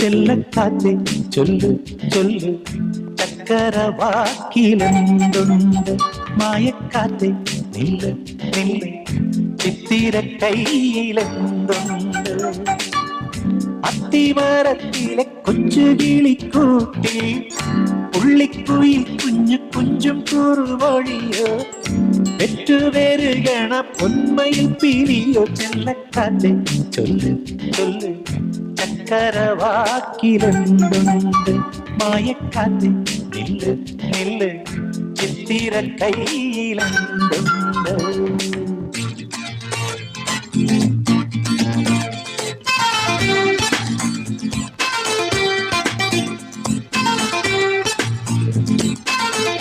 ചെല്ലക്കാറ്റെ ചൊല്ലു ചൊല്ലു ചക്കരവാക്കിലെന്തുണ്ട് മായക്കാറ്റെ നില്ല് നില്ല് ചിത്തിര കയ്യിലെന്തുണ്ട് അത്തിമരത്തിലെ കൊച്ചു കിളിക്കൂട്ടി പുള്ളിക്കുയിൽ കുഞ്ഞു കുഞ്ചും കുറുവഴിയോ പെറ്റുവരുകണ പൊന്മയിൽ പിരിയോ ചെല്ലക്കാറ്റെ ചൊല്ലു ചൊല്ലു ചക്കരവാക്കിലെന്തുണ്ട് മായക്കാറ്റെ നില്ല് നില്ല് ചിത്തിര കയ്യിലെന്തുണ്ട്